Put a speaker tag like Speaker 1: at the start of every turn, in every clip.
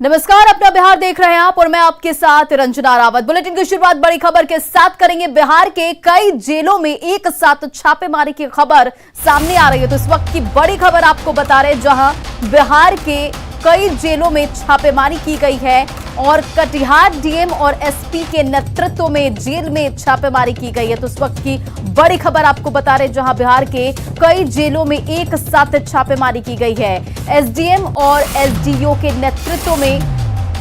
Speaker 1: नमस्कार, अपना बिहार देख रहे हैं आप और मैं आपके साथ रंजना रावत। बुलेटिन की शुरुआत बड़ी खबर के साथ करेंगे। बिहार के कई जेलों में एक साथ छापेमारी की खबर सामने आ रही है। तो इस वक्त की बड़ी खबर आपको बता रहे हैं, जहां बिहार के कई जेलों में छापेमारी की गई है और कटिहार डीएम और एसपी के नेतृत्व में जेल में छापेमारी की गई है। तो इस वक्त की बड़ी खबर आपको बता रहे हैं, जहां बिहार के कई जेलों में एक साथ छापेमारी की गई है। एसडीएम और एसडीओ के नेतृत्व में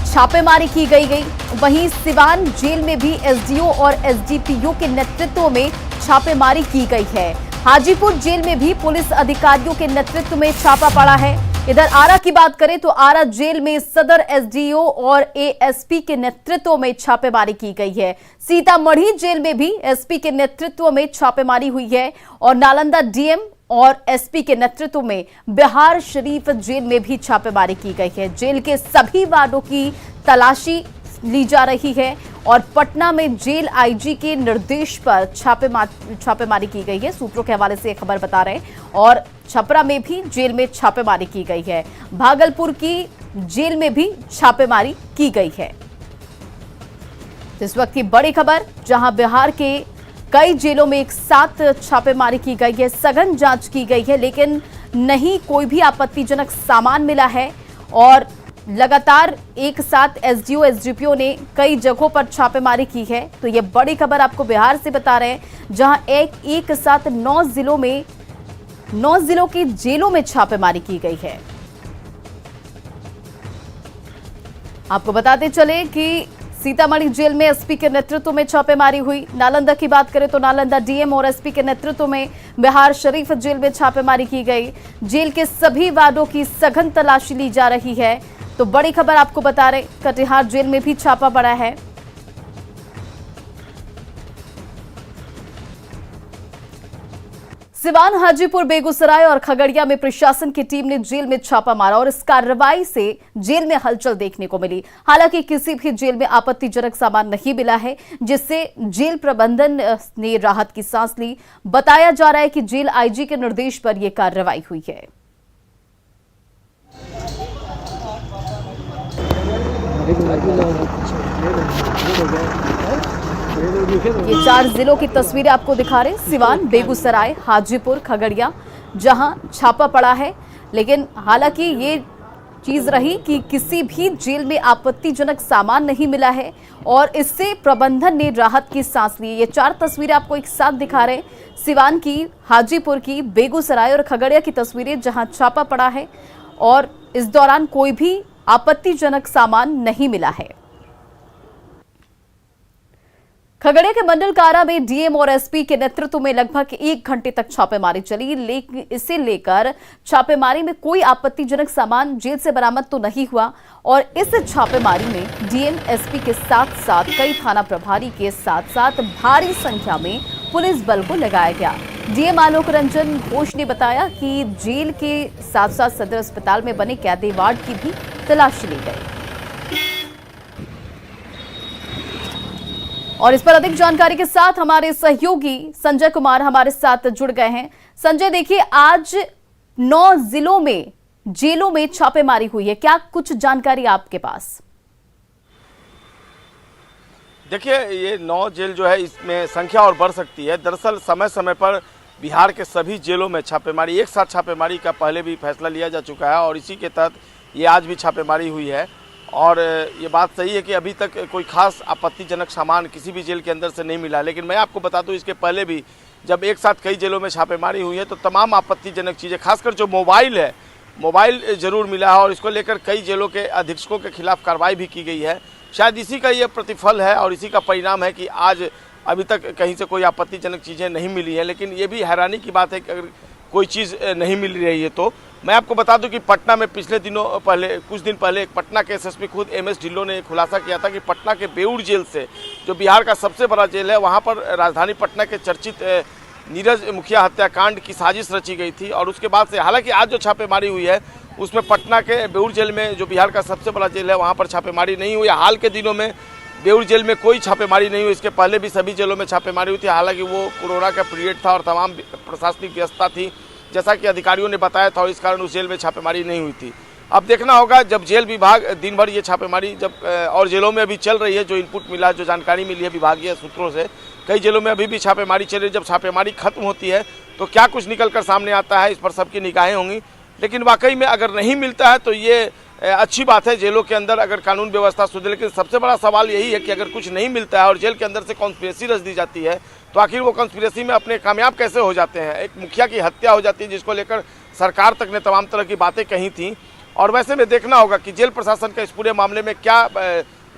Speaker 1: छापेमारी की गई। वहीं सिवान जेल में भी एसडीओ और एसडीपीओ के नेतृत्व में छापेमारी की गई है। हाजीपुर जेल में भी पुलिस अधिकारियों के नेतृत्व में छापा पड़ा है। इधर आरा की बात करें तो आरा जेल में सदर एसडीओ और एएसपी के नेतृत्व में छापेमारी की गई है। सीतामढ़ी जेल में भी एसपी के नेतृत्व में छापेमारी हुई है और नालंदा डीएम और एसपी के नेतृत्व में बिहार शरीफ जेल में भी छापेमारी की गई है। जेल के सभी वार्डों की तलाशी ली जा रही है और पटना में जेल आईजी के निर्देश पर छापेमारी की गई है। सूत्रों के हवाले से खबर बता रहे हैं। और छपरा में भी जेल में छापेमारी की गई है। भागलपुर की जेल में भी छापेमारी की गई है। इस वक्त की बड़ी खबर, जहां बिहार के कई जेलों में एक साथ छापेमारी की गई है, सघन जांच की गई है, लेकिन नहीं कोई भी आपत्तिजनक सामान मिला है। और लगातार एक साथ एसडीओ एसडीपीओ ने कई जगहों पर छापेमारी की है। तो ये बड़ी खबर आपको बिहार से बता रहे हैं, जहां एक साथ 9 जिलों की जेलों में छापेमारी की गई है। आपको बताते चले कि सीतामढ़ी जेल में एसपी के नेतृत्व में छापेमारी हुई। नालंदा की बात करें तो नालंदा डीएम और एसपी के नेतृत्व में बिहार शरीफ जेल में छापेमारी की गई। जेल के सभी वार्डों की सघन तलाशी ली जा रही है। तो बड़ी खबर आपको बता रहे, कटिहार जेल में भी छापा पड़ा है। सिवान, हाजीपुर, बेगूसराय और खगड़िया में प्रशासन की टीम ने जेल में छापा मारा और इस कार्रवाई से जेल में हलचल देखने को मिली। हालांकि किसी भी जेल में आपत्तिजनक सामान नहीं मिला है, जिससे जेल प्रबंधन ने राहत की सांस ली। बताया जा रहा है कि जेल आईजी के निर्देश पर यह कार्रवाई हुई है। ये 4 जिलों की तस्वीरें आपको दिखा रहे हैं, सिवान, बेगूसराय, हाजीपुर, खगड़िया, जहां छापा पड़ा है। लेकिन हालांकि ये चीज रही कि किसी भी जेल में आपत्तिजनक सामान नहीं मिला है और इससे प्रबंधन ने राहत की सांस ली। ये 4 तस्वीरें आपको एक साथ दिखा रहे हैं, सिवान की, हाजीपुर की, बेगूसराय और खगड़िया की तस्वीरें, जहां छापा पड़ा है और इस दौरान कोई भी आपत्तिजनक सामान नहीं मिला है। खगड़िया के मंडल कारा में डीएम और एसपी के नेतृत्व में लगभग 1 घंटे तक छापेमारी चली, लेकिन इसे लेकर छापेमारी में कोई आपत्तिजनक सामान जेल से बरामद तो नहीं हुआ। और इस छापेमारी में डीएम एसपी के साथ साथ कई थाना प्रभारी के साथ साथ भारी संख्या में पुलिस बल को लगाया गया। डीएम आलोक रंजन घोष ने बताया कि जेल के साथ साथ सदर अस्पताल में बने कैदी वार्ड की भी तलाशी ली गई। और इस पर अधिक जानकारी के साथ हमारे सहयोगी संजय कुमार हमारे साथ जुड़ गए हैं। संजय, देखिए, आज 9 जिलों में जेलों में छापेमारी हुई है, क्या कुछ जानकारी आपके पास?
Speaker 2: देखिए, ये 9 जेल जो है, इसमें संख्या और बढ़ सकती है। दरअसल समय समय पर बिहार के सभी जेलों में छापेमारी, एक साथ छापेमारी का पहले भी फैसला लिया जा चुका है और इसी के तहत ये आज भी छापेमारी हुई है। और ये बात सही है कि अभी तक कोई खास आपत्तिजनक सामान किसी भी जेल के अंदर से नहीं मिला। लेकिन मैं आपको बता दूं, इसके पहले भी जब एक साथ कई जेलों में छापेमारी हुई है तो तमाम आपत्तिजनक चीज़ें, खासकर जो मोबाइल है, मोबाइल ज़रूर मिला है और इसको लेकर कई जेलों के अधीक्षकों के खिलाफ कार्रवाई भी की गई है। शायद इसी का ये प्रतिफल है और इसी का परिणाम है कि आज अभी तक कहीं से कोई आपत्तिजनक चीज़ें नहीं मिली हैं। लेकिन ये भी हैरानी की बात है कि अगर कोई चीज़ नहीं मिल रही है तो मैं आपको बता दूं कि पटना में पिछले दिनों पहले, कुछ दिन पहले, पटना के एसएसपी खुद एमएस ढिल्लों ने खुलासा किया था कि पटना के बेऊर जेल से, जो बिहार का सबसे बड़ा जेल है, वहां पर राजधानी पटना के चर्चित नीरज मुखिया हत्याकांड की साजिश रची गई थी। और उसके बाद से, हालांकि आज जो छापेमारी हुई है उसमें पटना के बेऊर जेल में, जो बिहार का सबसे बड़ा जेल है, वहाँ पर छापेमारी नहीं हुई। हाल के दिनों में बेऊर जेल में कोई छापेमारी नहीं हुई। इसके पहले भी सभी जेलों में छापेमारी हुई थी, हालांकि वो कोरोना का पीरियड था और तमाम प्रशासनिक व्यवस्था थी, जैसा कि अधिकारियों ने बताया था, और इस कारण उस जेल में छापेमारी नहीं हुई थी। अब देखना होगा जब जेल विभाग दिन भर ये छापेमारी जब और जेलों में अभी चल रही है, जो इनपुट मिला, जो जानकारी मिली है विभागीय सूत्रों से, कई जेलों में अभी भी छापेमारी चल रही है। जब छापेमारी खत्म होती है तो क्या कुछ निकल कर सामने आता है, इस पर सबकी निगाहें होंगी। लेकिन वाकई में अगर नहीं मिलता है तो ये अच्छी बात है, जेलों के अंदर अगर कानून व्यवस्था सुधरे। लेकिन सबसे बड़ा सवाल यही है कि अगर कुछ नहीं मिलता है और जेल के अंदर से कॉन्स्पिरेसी रच दी जाती है तो आखिर वो कॉन्स्पिरेसी में अपने कामयाब कैसे हो जाते हैं। एक मुखिया की हत्या हो जाती है जिसको लेकर सरकार तक ने तमाम तरह की बातें कही थी। और वैसे में देखना होगा कि जेल प्रशासन का इस पूरे मामले में क्या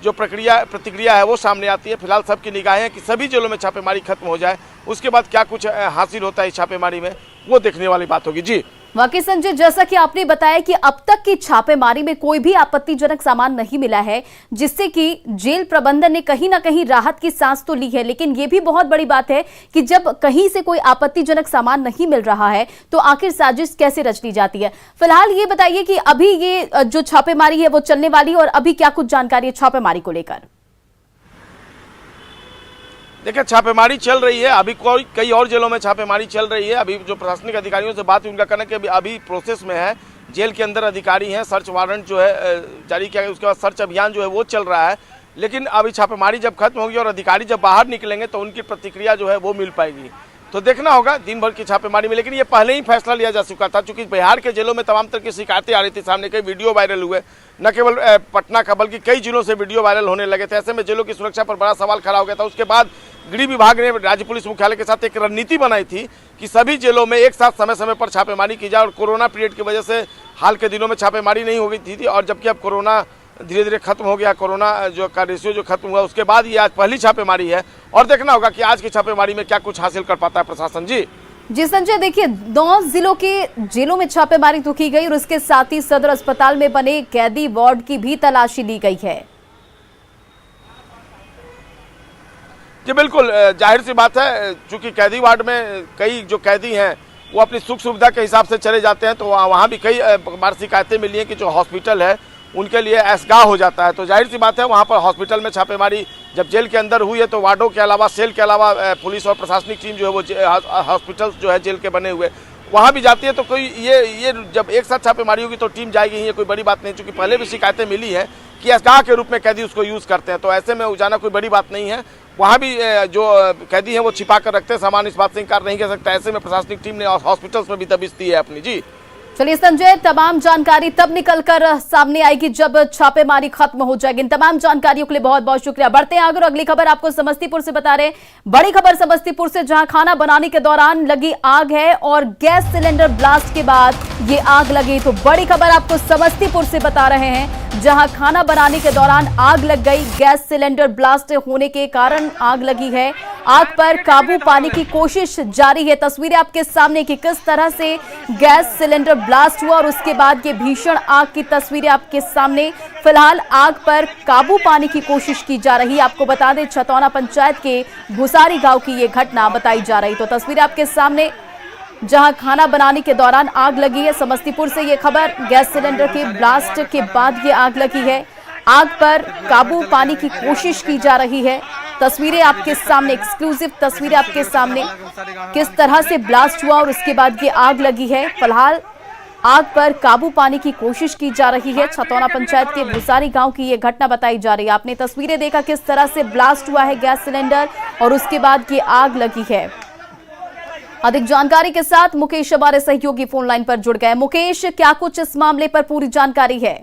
Speaker 2: जो प्रतिक्रिया है वो सामने आती है। फिलहाल सबकी निगाहें हैं कि सभी जेलों में छापेमारी खत्म हो जाए, उसके बाद क्या कुछ हासिल होता है इस छापेमारी में, वो देखने वाली बात होगी। जी
Speaker 1: वाकई संजय, जैसा कि आपने बताया कि अब तक की छापेमारी में कोई भी आपत्तिजनक सामान नहीं मिला है, जिससे कि जेल प्रबंधन ने कहीं ना कहीं राहत की सांस तो ली है। लेकिन यह भी बहुत बड़ी बात है कि जब कहीं से कोई आपत्तिजनक सामान नहीं मिल रहा है तो आखिर साजिश कैसे रच ली जाती है। फिलहाल ये बताइए कि अभी ये जो छापेमारी है वो चलने वाली है और अभी क्या कुछ जानकारी है छापेमारी को लेकर?
Speaker 2: देखिए, छापेमारी चल रही है, अभी कई और जेलों में छापेमारी चल रही है। अभी जो प्रशासनिक अधिकारियों से बात हुई, उनका कहना है कि अभी प्रोसेस में है, जेल के अंदर अधिकारी हैं, सर्च वारंट जो है जारी किया गया, उसके बाद सर्च अभियान जो है वो चल रहा है। लेकिन अभी छापेमारी जब खत्म होगी और अधिकारी जब बाहर निकलेंगे तो उनकी प्रतिक्रिया जो है वो मिल पाएगी। तो देखना होगा दिन भर की छापेमारी में। लेकिन ये पहले ही फैसला लिया जा चुका था, क्योंकि बिहार के जेलों में तमाम तरह की शिकायतें आ रही थी सामने, कई वीडियो वायरल हुए, न केवल पटना का बल्कि कई जिलों से वीडियो वायरल होने लगे थे। ऐसे में जेलों की सुरक्षा पर बड़ा सवाल खड़ा हो गया था। उसके बाद गृह विभाग ने राज्य पुलिस मुख्यालय के साथ एक रणनीति बनाई थी कि सभी जेलों में एक साथ समय समय पर छापेमारी की जाए। और कोरोना पीरियड की वजह से हाल के दिनों में छापेमारी नहीं हो गई थी, और जबकि अब कोरोना धीरे धीरे खत्म हो गया, कोरोना जो का रेशियो जो खत्म हुआ, उसके बाद ये आज पहली छापेमारी है। और देखना होगा कि आज की छापेमारी में क्या कुछ हासिल कर पाता है प्रशासन। जी
Speaker 1: संजय, देखिए 9 जिलों के जेलों में छापेमारी तो की गई और उसके साथ ही सदर अस्पताल में बने कैदी वार्ड की भी तलाशी ली गई है।
Speaker 2: जी बिल्कुल, जाहिर सी बात है, चूंकि कैदी वार्ड में कई जो कैदी हैं वो अपनी सुख सुविधा के हिसाब से चले जाते हैं, तो वहाँ भी कई बार शिकायतें मिली हैं कि जो हॉस्पिटल है उनके लिए ऐसगाह हो जाता है। तो जाहिर सी बात है, वहाँ पर हॉस्पिटल में छापेमारी जब जेल के अंदर हुई है तो वार्डों के अलावा, सेल के अलावा पुलिस और प्रशासनिक टीम जो है वो हॉस्पिटल जो है जेल के बने हुए वहाँ भी जाती है। तो कोई ये जब एक साथ छापेमारी होगी तो टीम जाएगी, ये कोई बड़ी बात नहीं, चूँकि पहले भी शिकायतें मिली है कि ऐसगाह के रूप में कैदी उसको यूज़ करते हैं। तो ऐसे में जाना कोई बड़ी बात नहीं है। वहाँ भी जो कैदी हैं वो छिपा कर रखते हैं सामान, इस बात से इनकार नहीं कर सकता। ऐसे में प्रशासनिक टीम ने हॉस्पिटल्स में भी दबिश दी है अपनी। जी
Speaker 1: चलिए संजय, तमाम जानकारी तब निकलकर सामने आएगी जब छापेमारी खत्म हो जाएगी। इन तमाम जानकारियों के लिए बहुत बहुत शुक्रिया। बढ़ते हैं आगे और अगली खबर आपको समस्तीपुर से बता रहे हैं। बड़ी खबर समस्तीपुर से, जहां खाना बनाने के दौरान लगी आग है और गैस सिलेंडर ब्लास्ट के बाद ये आग लगी। तो बड़ी खबर आपको समस्तीपुर से बता रहे हैं, जहां खाना बनाने के दौरान आग लग गई। गैस सिलेंडर ब्लास्ट होने के कारण आग लगी है। आग पर काबू पाने की कोशिश जारी है। तस्वीरें आपके सामने कि किस तरह से गैस सिलेंडर ब्लास्ट हुआ और उसके बाद ये भीषण आग की तस्वीरें आपके सामने। फिलहाल आग पर काबू पाने की कोशिश की जा रही है। आपको बता दें, छतौना पंचायत के भुसारी गांव की ये घटना बताई जा रही। तो तस्वीरें आपके सामने, जहां खाना बनाने के दौरान आग लगी है। समस्तीपुर से ये खबर, गैस सिलेंडर के ब्लास्ट के बाद ये आग लगी है। आग पर काबू पाने की कोशिश की जा रही है। तस्वीरें आपके सामने, एक्सक्लूसिव तस्वीरें आपके सामने, किस तरह से ब्लास्ट हुआ और उसके बाद ये आग लगी है। फिलहाल आग पर काबू पाने की कोशिश की जा रही है। छतौना पंचायत के भुसारी गांव की ये घटना बताई जा रही है। आपने तस्वीरें देखा किस तरह से ब्लास्ट हुआ है गैस सिलेंडर और उसके बाद ये आग लगी है। अधिक जानकारी के साथ मुकेश हमारे सहयोगी फोन लाइन पर जुड़ गए। मुकेश, क्या कुछ इस मामले पर पूरी जानकारी है?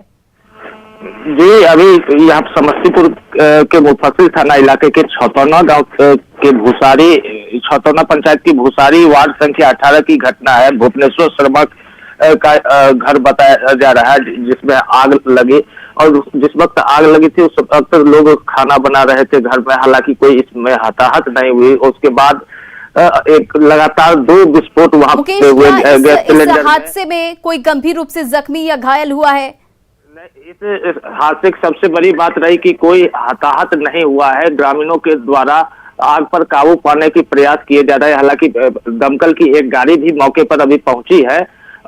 Speaker 3: जी, अभी यहाँ समस्तीपुर के मुफस्सिल थाना इलाके के छतौना गांव के भुसारी, छतौना पंचायत की भुसारी वार्ड संख्या 18 की घटना है। भुवनेश्वर शर्मा का घर बताया जा रहा है, जिसमें आग लगी। और जिस वक्त आग लगी थी उस वक्त लोग खाना बना रहे थे घर में, हालांकि कोई इसमें हताहत नहीं हुई। उसके बाद एक लगातार 2 विस्फोट वहां पे हुए गैस सिलेंडर।
Speaker 1: इस हादसे में कोई गंभीर रूप से जख्मी या घायल हुआ है?
Speaker 3: इस हादसे की सबसे बड़ी बात रही कि कोई हताहत नहीं हुआ है। ग्रामीणों के द्वारा आग पर काबू पाने की प्रयास किए जा रहे हैं। हालांकि दमकल की एक गाड़ी भी मौके पर अभी पहुंची है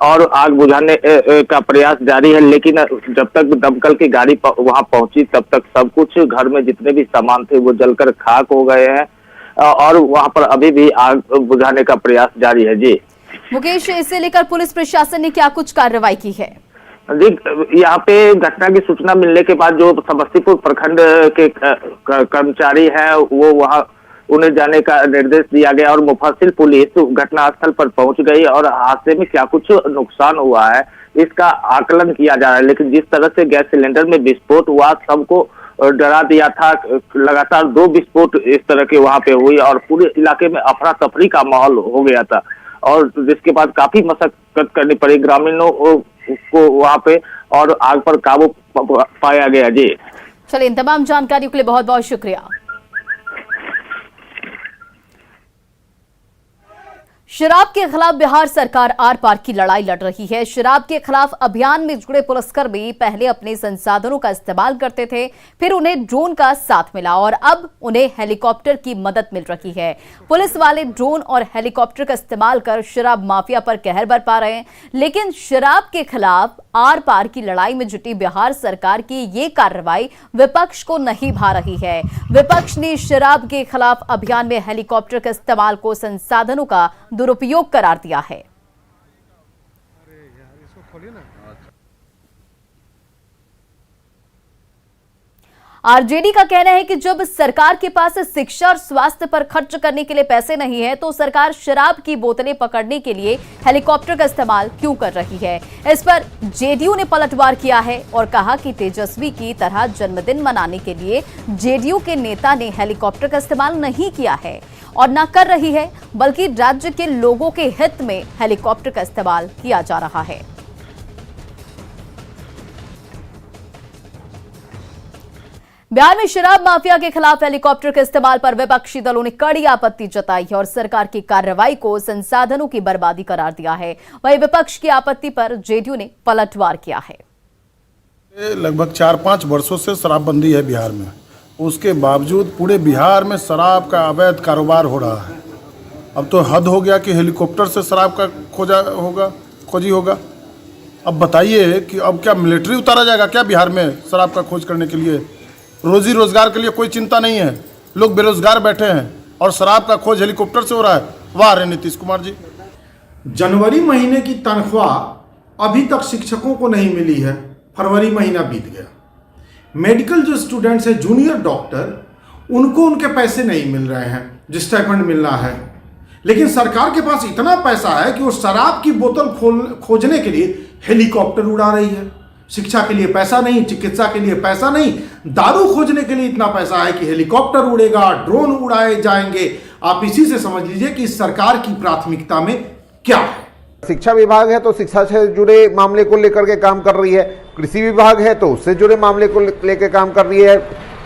Speaker 3: और आग बुझाने का प्रयास जारी है। लेकिन जब तक दमकल की गाड़ी वहां पहुंची तब तक सब कुछ, घर में जितने भी सामान थे वो जलकर खाक हो गए हैं और वहां पर अभी भी आग बुझाने का प्रयास जारी है। जी
Speaker 1: मुकेश, इसे लेकर पुलिस प्रशासन ने क्या कुछ कार्रवाई की है?
Speaker 3: जी, यहाँ पे घटना की सूचना मिलने के बाद जो समस्तीपुर प्रखंड के कर्मचारी हैं वो वहाँ उन्हें जाने का निर्देश दिया गया और मुफस्सिल पुलिस घटनास्थल पर पहुंच गई और हादसे में क्या कुछ नुकसान हुआ है इसका आकलन किया जा रहा है। लेकिन जिस तरह से गैस सिलेंडर में विस्फोट हुआ सबको डरा दिया था। लगातार 2 विस्फोट इस तरह के वहां पे हुई और पूरे इलाके में अफरा तफरी का माहौल हो गया था और जिसके बाद काफी मशक्कत करनी पड़ी ग्रामीणों को वहां पे और आग पर काबू पाया गया। जी
Speaker 1: चलिए, इन तमाम जानकारियों के लिए बहुत बहुत शुक्रिया। शराब के खिलाफ बिहार सरकार आर पार की लड़ाई लड़ रही है। शराब के खिलाफ अभियान में जुड़े पुलिसकर्मी पहले अपने संसाधनों का इस्तेमाल करते थे, फिर उन्हें ड्रोन का साथ मिला और अब उन्हें हेलीकॉप्टर की मदद मिल रही है। पुलिस वाले ड्रोन और हेलीकॉप्टर का इस्तेमाल कर शराब माफिया पर कहर बरपा रहे हैं। लेकिन शराब के खिलाफ आर पार की लड़ाई में जुटी बिहार सरकार की ये कार्रवाई विपक्ष को नहीं भा रही है। विपक्ष ने शराब के खिलाफ अभियान में हेलीकॉप्टर के इस्तेमाल को संसाधनों का दुरुपयोग करार दिया है। आरजेडी का कहना है कि जब सरकार के पास शिक्षा और स्वास्थ्य पर खर्च करने के लिए पैसे नहीं है तो सरकार शराब की बोतलें पकड़ने के लिए हेलीकॉप्टर का इस्तेमाल क्यों कर रही है। इस पर जेडीयू ने पलटवार किया है और कहा कि तेजस्वी की तरह जन्मदिन मनाने के लिए जेडीयू के नेता ने हेलीकॉप्टर का इस्तेमाल नहीं किया है और न कर रही है, बल्कि राज्य के लोगों के हित में हेलीकॉप्टर का इस्तेमाल किया जा रहा है। बिहार में शराब माफिया के खिलाफ हेलीकॉप्टर के इस्तेमाल पर विपक्षी दलों ने कड़ी आपत्ति जताई है और सरकार की कार्रवाई को संसाधनों की बर्बादी करार दिया है। वहीं विपक्ष की आपत्ति पर जेडीयू ने पलटवार किया है।
Speaker 4: लगभग 4-5 वर्षों से शराबबंदी है बिहार में, उसके बावजूद पूरे बिहार में शराब का अवैध कारोबार हो रहा है। अब तो हद हो गया कि हेलीकॉप्टर से शराब का खोजी होगा। अब बताइए कि अब क्या मिलिट्री उतारा जाएगा क्या बिहार में शराब का खोज करने के लिए? रोजी रोजगार के लिए कोई चिंता नहीं है, लोग बेरोजगार बैठे हैं और शराब का खोज हेलीकॉप्टर से हो रहा है। वाह रे नीतीश कुमार जी।
Speaker 5: जनवरी महीने की तनख्वाह अभी तक शिक्षकों को नहीं मिली है, फरवरी महीना बीत गया। मेडिकल जो स्टूडेंट्स हैं, जूनियर डॉक्टर, उनको उनके पैसे नहीं मिल रहे हैं जो स्टाइपेंड मिलना है। लेकिन सरकार के पास इतना पैसा है कि वो शराब की बोतल खोजने के लिए हेलीकॉप्टर उड़ा रही है। शिक्षा के लिए पैसा नहीं, चिकित्सा के लिए पैसा नहीं, दारू खोजने के लिए इतना पैसा है कि हेलीकॉप्टर उड़ेगा, ड्रोन उड़ाए जाएंगे। आप इसी से समझ लीजिए कि इस सरकार की प्राथमिकता में क्या है।
Speaker 6: शिक्षा विभाग है तो शिक्षा से जुड़े मामले को लेकर के काम कर रही है, कृषि विभाग है तो उससे जुड़े मामले को लेकर काम कर रही है,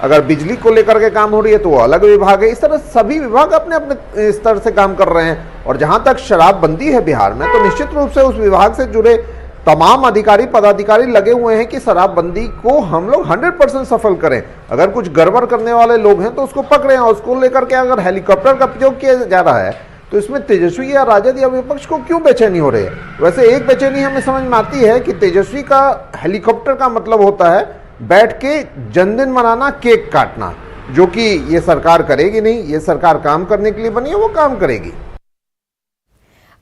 Speaker 6: अगर बिजली को लेकर के काम हो रही है तो वो अलग विभाग है। इस तरह सभी विभाग अपने अपने स्तर से काम कर रहे हैं। और जहां तक शराबबंदी है बिहार में, तो निश्चित रूप से उस विभाग से जुड़े तमाम अधिकारी पदाधिकारी लगे हुए हैं कि शराबबंदी को हम लोग 100% सफल करें। अगर कुछ गड़बड़ करने वाले लोग हैं तो उसको पकड़ें और उसको लेकर के अगर हेलीकॉप्टर का प्रयोग किया जा रहा है तो इसमें तेजस्वी या राजद या विपक्ष को क्यों बेचैनी हो रही है? वैसे एक बेचैनी हमें समझ में आती है कि तेजस्वी का हेलीकॉप्टर का मतलब होता है बैठ के जन्मदिन मनाना, केक काटना, जो कि ये सरकार करेगी नहीं। ये सरकार काम करने के लिए बनी है, वो काम करेगी।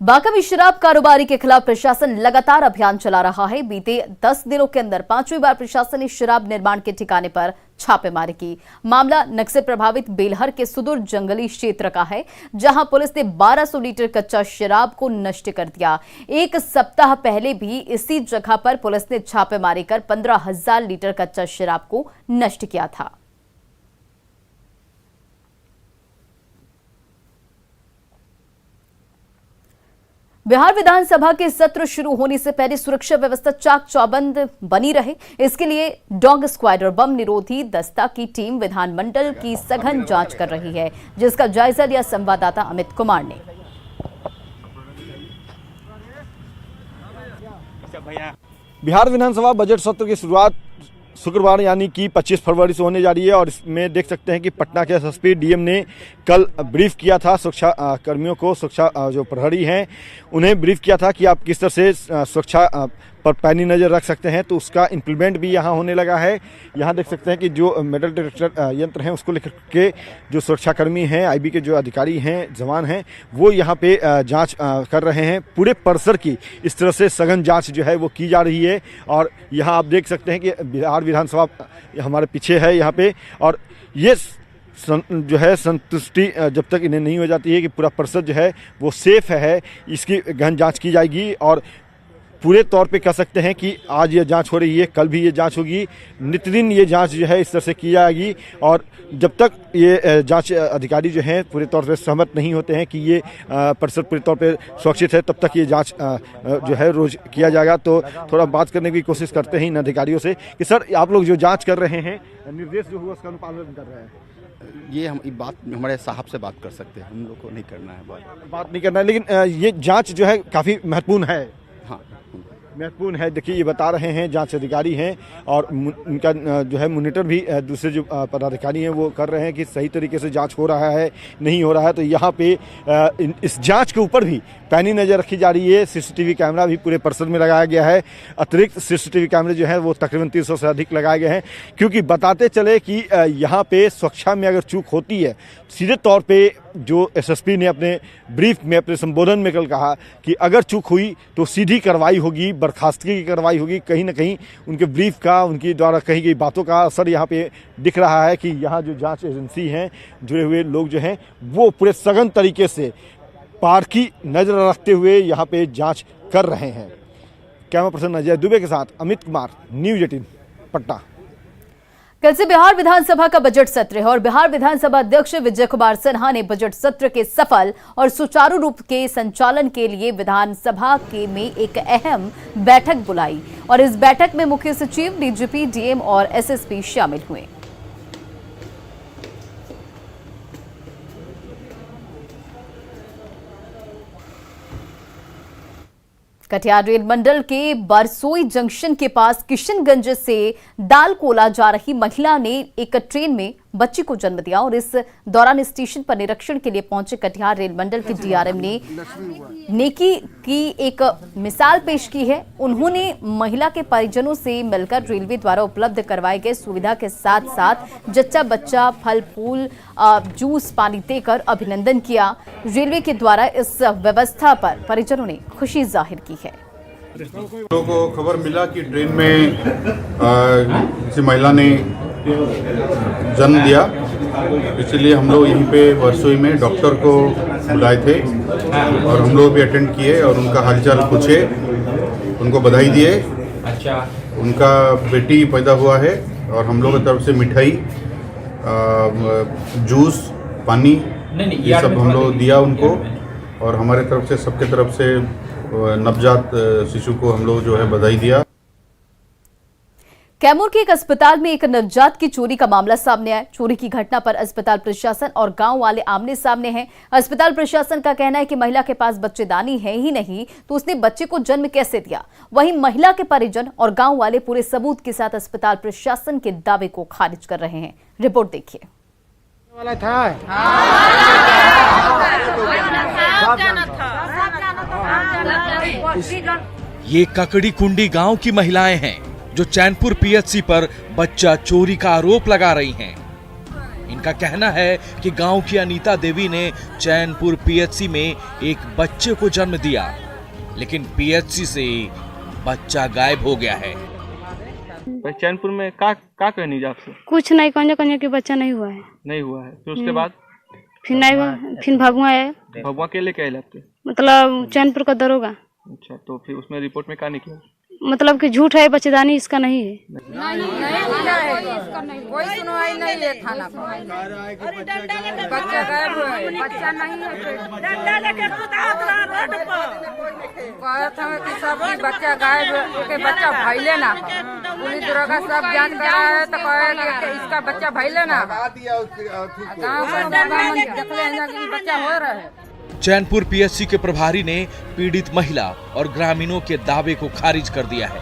Speaker 1: बांका में शराब कारोबारी के खिलाफ प्रशासन लगातार अभियान चला रहा है। बीते 10 दिनों के अंदर 5वीं बार प्रशासन ने शराब निर्माण के ठिकाने पर छापेमारी की। मामला नक्सल प्रभावित बेलहर के सुदूर जंगली क्षेत्र का है, जहां पुलिस ने 1200 लीटर कच्चा शराब को नष्ट कर दिया। एक सप्ताह पहले भी इसी जगह पर पुलिस ने छापेमारी कर 15,000 लीटर कच्चा शराब को नष्ट किया था। बिहार विधानसभा के सत्र शुरू होने से पहले सुरक्षा व्यवस्था चाक चौबंद बनी रहे, इसके लिए डॉग स्क्वाड और बम निरोधी दस्ता की टीम विधानमंडल की सघन जांच कर रही है, जिसका जायजा लिया संवाददाता अमित कुमार ने।
Speaker 7: बिहार विधानसभा बजट सत्र की शुरुआत शुक्रवार यानी कि 25 फरवरी से होने जा रही है और इसमें देख सकते हैं कि पटना के एसएसपी डीएम ने कल ब्रीफ किया था सुरक्षा कर्मियों को, सुरक्षा जो प्रहरी हैं उन्हें ब्रीफ किया था कि आप किस तरह से सुरक्षा पर पैनी नज़र रख सकते हैं, तो उसका इम्प्लीमेंट भी यहाँ होने लगा है। यहाँ देख सकते हैं कि जो मेटल डिटेक्टर यंत्र हैं उसको लेकर के जो सुरक्षाकर्मी हैं, आईबी के जो अधिकारी हैं, जवान हैं, वो यहाँ पे जांच कर रहे हैं। पूरे परिसर की इस तरह से सघन जांच जो है वो की जा रही है। और यहाँ आप देख सकते हैं कि बिहार विधानसभा हमारे पीछे है यहाँ पे, और ये जो है संतुष्टि जब तक इन्हें नहीं हो जाती है कि पूरा परिसर जो है वो सेफ है, इसकी गहन जांच की जाएगी। और पूरे तौर पे कह सकते हैं कि आज ये जांच हो रही है, कल भी ये जांच होगी, नित्य दिन ये जांच जो है इस तरह से की जाएगी। और जब तक ये जांच अधिकारी जो हैं पूरे तौर पे सहमत नहीं होते हैं कि ये परिसर पूरे तौर पे सुरक्षित है, तब तक ये जांच जो है रोज किया जाएगा। तो थोड़ा बात करने की कोशिश करते हैं इन अधिकारियों से कि सर, आप लोग जो जाँच कर रहे हैं, निर्देश जो हुआ उसका अनुपालन कर रहे हैं।
Speaker 8: ये हम बात हमारे साहब से बात कर सकते हैं, हम लोग को नहीं करना है,
Speaker 7: बात नहीं करना है। लेकिन ये जांच जो है काफ़ी महत्वपूर्ण है।
Speaker 8: हाँ,
Speaker 7: महत्वपूर्ण है। देखिए, ये बता रहे हैं, जांच अधिकारी हैं, और उनका जो है मॉनिटर भी दूसरे जो पदाधिकारी हैं वो कर रहे हैं कि सही तरीके से जांच हो रहा है, नहीं हो रहा है। तो यहाँ पे इस जांच के ऊपर भी पैनी नज़र रखी जा रही है। सीसीटीवी कैमरा भी पूरे परिसर में लगाया गया है। अतिरिक्त सीसीटीवी कैमरे जो हैं वो तकरीबन 300 से अधिक लगाए गए हैं, क्योंकि बताते चले कि यहाँ पे सुरक्षा में अगर चूक होती है, सीधे तौर पे जो एसएसपी ने अपने ब्रीफ में, अपने संबोधन में कल कहा कि अगर चूक हुई तो सीधी कार्रवाई होगी, बर्खास्तगी की कार्रवाई होगी। कहीं ना कहीं उनके ब्रीफ का, उनकी द्वारा कही गई बातों का असर यहाँ पे दिख रहा है कि यहाँ जो जांच एजेंसी हैं, जुड़े हुए लोग जो हैं, वो पूरे सघन तरीके से पार की नजर रखते हुए यहाँ पे जांच कर रहे हैं। कैमरा पर्सन अजय दुबे के साथ अमित कुमार, न्यूज़ 18 पटना।
Speaker 1: कल से बिहार विधानसभा का बजट सत्र है और बिहार विधानसभा अध्यक्ष विजय कुमार सिन्हा ने बजट सत्र के सफल और सुचारू रूप के संचालन के लिए विधानसभा में एक अहम बैठक बुलाई और इस बैठक में मुख्य सचिव, डीजीपी, डीएम और एसएसपी शामिल हुए। कटिहार रेल मंडल के बरसोई जंक्शन के पास किशनगंज से दालकोला जा रही महिला ने एक ट्रेन में बच्ची को जन्म दिया और इस दौरान स्टेशन पर निरीक्षण के लिए पहुंचे कटिहार रेल मंडल के डीआरएम ने नेकी की एक मिसाल पेश की है। उन्होंने महिला के परिजनों से मिलकर रेलवे द्वारा उपलब्ध करवाए गए सुविधा के साथ साथ जच्चा बच्चा, फल फूल, जूस, पानी देकर अभिनंदन किया। रेलवे के द्वारा इस व्यवस्था पर परिजनों ने खुशी जाहिर की है।
Speaker 9: लोगों को खबर मिला कि ट्रेन में किसी महिला ने जन्म दिया, इसलिए हम लोग यहीं पे बरसोई में डॉक्टर को बुलाए थे और हम लोग भी अटेंड किए और उनका हालचाल पूछे, उनको बधाई दिए। अच्छा, उनका बेटी पैदा हुआ है और हम लोग की तरफ से मिठाई, जूस, पानी, ये सब हम लोग दिया उनको और हमारे तरफ से, सबके तरफ से नवजात शिशु को हम लोग जो है बधाई दिया।
Speaker 1: कैमूर के एक अस्पताल में एक नवजात की चोरी का मामला सामने आया। चोरी की घटना पर अस्पताल प्रशासन और गांव वाले आमने सामने हैं। अस्पताल प्रशासन का कहना है कि महिला के पास बच्चेदानी है ही नहीं तो उसने बच्चे को जन्म कैसे दिया। वहीं महिला के परिजन और गांव वाले पूरे सबूत के साथ अस्पताल प्रशासन के दावे को खारिज कर रहे हैं। रिपोर्ट देखिए।
Speaker 10: ये ककड़ी कुंडी गांव की महिलाएं हैं जो चैनपुर पीएचसी पर बच्चा चोरी का आरोप लगा रही हैं। इनका कहना है कि गांव की अनीता देवी ने चैनपुर पीएचसी में एक बच्चे को जन्म दिया, लेकिन पीएचसी से बच्चा गायब हो गया है।
Speaker 11: चैनपुर में का कहनी आपसे?
Speaker 12: कुछ नहीं, कौन कि बच्चा नहीं हुआ है।
Speaker 11: नहीं हुआ है, फिर उसके बाद
Speaker 12: फिर नहीं हुआ, फिर भगवा है।
Speaker 11: भगवा के लेके आए आपके?
Speaker 12: मतलब चैनपुर का दरोगा।
Speaker 11: अच्छा, तो फिर उसमें रिपोर्ट में क्या निकला?
Speaker 12: मतलब कि झूठ है, बच्चेदानी इसका नहीं है।
Speaker 13: नहीं इसका नहीं, कोई सुनवाई नहीं है थाना पर। बच्चा गायब है, बच्चा नहीं है। कहत हमें कि सब बच्चा गायब के बच्चा भइले ना, पुलिस दरोगा सब जांच करा है तो कहे कि इसका बच्चा भइले ना। गाँव देखले हैं कि बच्चा हो रहा है।
Speaker 10: चैनपुर पीएचसी के प्रभारी ने पीड़ित महिला और ग्रामीणों के दावे को खारिज कर दिया है।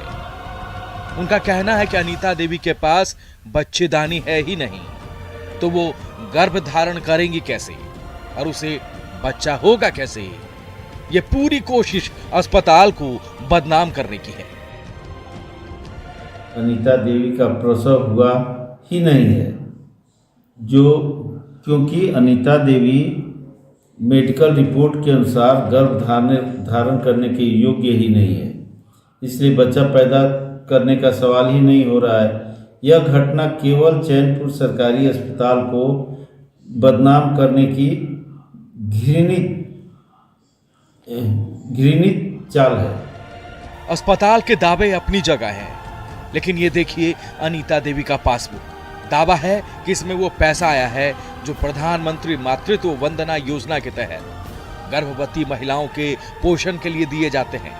Speaker 10: उनका कहना है कि अनीता देवी के पास बच्चेदानी है ही नहीं तो वो गर्भ धारण करेंगी कैसे और उसे बच्चा होगा कैसे। ये पूरी कोशिश अस्पताल को बदनाम करने की है।
Speaker 14: अनीता देवी का प्रसव हुआ ही नहीं है, क्योंकि अनीता देवी मेडिकल रिपोर्ट के अनुसार गर्भ धारण करने के योग्य ही नहीं है, इसलिए बच्चा पैदा करने का सवाल ही नहीं हो रहा है। यह घटना केवल चैनपुर सरकारी अस्पताल को बदनाम करने की घृणित चाल है।
Speaker 10: अस्पताल के दावे अपनी जगह हैं, लेकिन ये देखिए अनीता देवी का पासबुक। दावा है कि इसमें वो पैसा आया है जो प्रधानमंत्री मातृत्व वंदना योजना के तहत गर्भवती महिलाओं के पोषण के लिए दिए जाते हैं।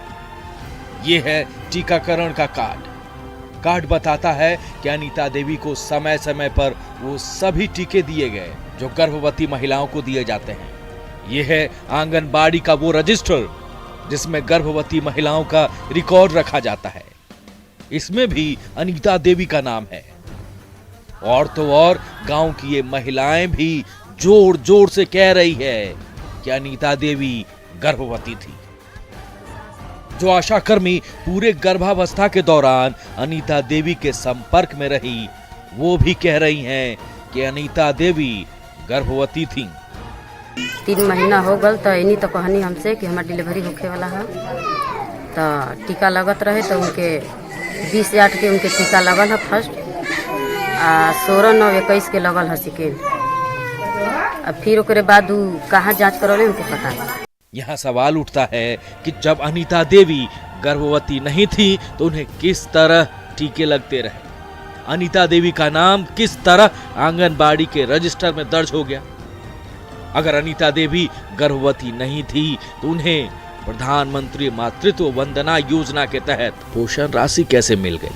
Speaker 10: ये है टीकाकरण का कार्ड बताता है कि अनीता देवी को समय समय पर वो सभी टीके दिए गए जो गर्भवती महिलाओं को दिए जाते हैं। ये है आंगनबाड़ी का वो रजिस्टर जिसमें गर्भवती महिलाओं का रिकॉर्ड रखा जाता है। इसमें भी अनीता देवी का नाम है। और तो और गांव की ये महिलाएं भी जोर जोर से कह रही है कि अनीता देवी गर्भवती थी। जो आशाकर्मी पूरे गर्भावस्था के दौरान अनीता देवी के संपर्क में रही, वो भी कह रही हैं कि अनीता देवी गर्भवती थी।
Speaker 15: 3 महीना हो गल तो इन्हीं तो कहनी हमसे कि हमार डिलीवरी होखे वाला है, तो टीका लगत रहे तो उनके 20/8 के उनके टीका लगल है फर्स्ट, 16/9/21 के लगल है सेकेंड। अब फिर ओकरे बाद कहाँ जांच करौले उनको पता है।
Speaker 10: यहाँ सवाल उठता है कि जब अनीता देवी गर्भवती नहीं थी तो उन्हें किस तरह टीके लगते रहे? अनीता देवी का नाम किस तरह आंगनबाड़ी के रजिस्टर में दर्ज हो गया? अगर अनीता देवी गर्भवती नहीं थी तो उन्हें प्रधानमंत्री मातृत्व वंदना योजना के तहत पोषण राशि कैसे मिल गई?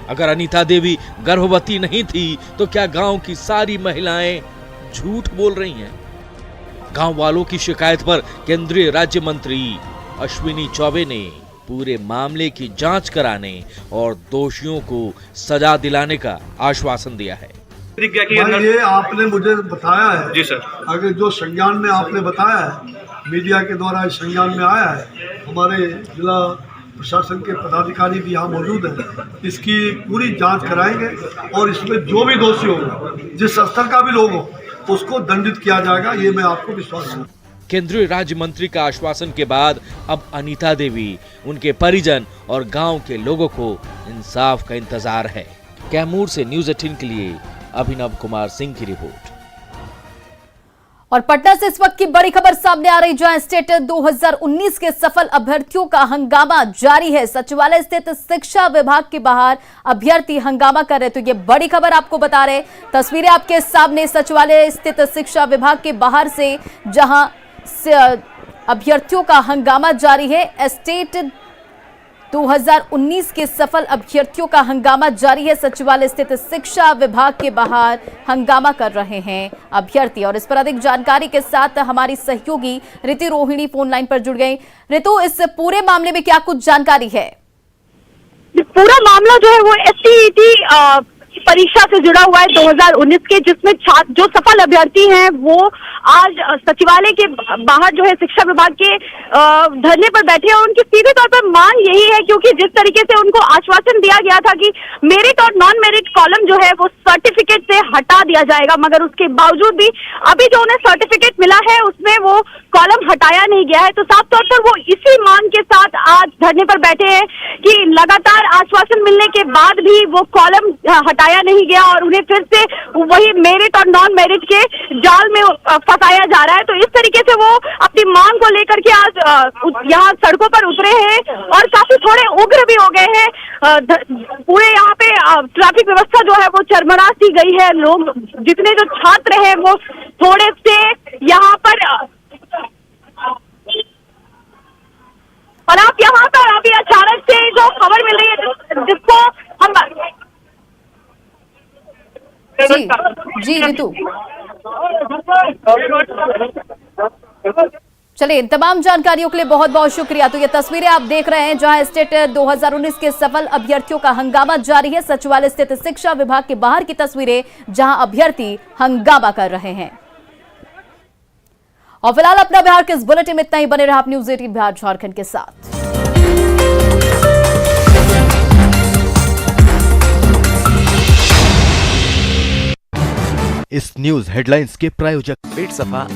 Speaker 10: अगर अनीता देवी गर्भवती नहीं थी तो क्या गांव की सारी महिलाएं झूठ बोल रही हैं? गांव वालों की शिकायत पर केंद्रीय राज्य मंत्री अश्विनी चौबे ने पूरे मामले की जांच कराने और दोषियों को सजा दिलाने का आश्वासन दिया है।
Speaker 16: ये आपने मुझे बताया है जी सर, अगर जो संज्ञान में आपने बताया है, मीडिया के द्वारा इस संज्ञान में आया है, हमारे जिला प्रशासन के पदाधिकारी भी यहाँ मौजूद हैं, इसकी पूरी जांच कराएंगे और इसमें जो भी दोषी होगा, जिस स्तर का भी लोग हो, उसको दंडित किया जाएगा, ये मैं आपको विश्वास है।
Speaker 10: केंद्रीय राज्य मंत्री का आश्वासन के बाद अब अनीता देवी, उनके परिजन और गांव के लोगों को इंसाफ का इंतजार है। कैमूर से न्यूज़ 18 के लिए अभिनव कुमार सिंह की रिपोर्ट।
Speaker 1: और पटना से इस वक्त की बड़ी खबर सामने आ रही, जहां स्टेट 2019 के सफल अभ्यर्थियों का हंगामा जारी है। सचिवालय स्थित शिक्षा विभाग के बाहर अभ्यर्थी हंगामा कर रहे, तो ये बड़ी खबर आपको बता रहे। तस्वीरें आपके सामने सचिवालय स्थित शिक्षा विभाग के बाहर से, जहां अभ्यर्थियों का हंगामा जारी है। स्टेट 2019 के सफल अभ्यर्थियों का हंगामा जारी है। सचिवालय स्थित शिक्षा विभाग के बाहर हंगामा कर रहे हैं अभ्यर्थी। और इस पर अधिक जानकारी के साथ हमारी सहयोगी ऋतु रोहिणी फोन लाइन पर जुड़ गई। ऋतु, इस पूरे मामले में क्या कुछ जानकारी है?
Speaker 17: पूरा मामला जो है वो STET परीक्षा से जुड़ा हुआ है 2019 के, जिसमें छात्र जो सफल अभ्यर्थी हैं वो आज सचिवालय के बाहर जो है शिक्षा विभाग के धरने पर बैठे हैं। उनकी सीधे तौर पर मांग यही है, क्योंकि जिस तरीके से उनको आश्वासन दिया गया था कि मेरिट और नॉन मेरिट कॉलम जो है वो सर्टिफिकेट से हटा दिया जाएगा, मगर उसके बावजूद भी अभी जो उन्हें सर्टिफिकेट मिला है उसमें वो कॉलम हटाया नहीं गया है। तो साफ तौर पर वो इसी मांग के साथ आज धरने पर बैठे हैं कि लगातार आश्वासन मिलने के बाद भी वो कॉलम हटाया नहीं गया और उन्हें फिर से वही मेरिट और नॉन मेरिट के जाल में फंसाया जा रहा है। तो इस तरीके से वो अपनी मांग को लेकर के आज यहाँ सड़कों पर उतरे हैं और काफी थोड़े उग्र भी हो गए हैं। पूरे यहाँ पे ट्रैफिक व्यवस्था जो है वो चरमरा सी गई है। लोग जितने जो छात्र हैं वो थोड़े से यहाँ पर, और आप यहाँ पर अभी अचानक से जो खबर मिल रही है जिसको हम
Speaker 1: जी ऋतु, चलिए इन तमाम जानकारियों के लिए बहुत बहुत शुक्रिया। तो ये तस्वीरें आप देख रहे हैं जहां स्टेट 2019 के सफल अभ्यर्थियों का हंगामा जारी है। सचिवालय स्थित शिक्षा विभाग के बाहर की तस्वीरें जहां अभ्यर्थी हंगामा कर रहे हैं। और फिलहाल अपना बिहार के इस बुलेटिन में इतना ही। बने रहा आप न्यूज़ 18 बिहार झारखंड के साथ।
Speaker 10: इस न्यूज हेडलाइंस के प्रायोजक
Speaker 18: पेट सफा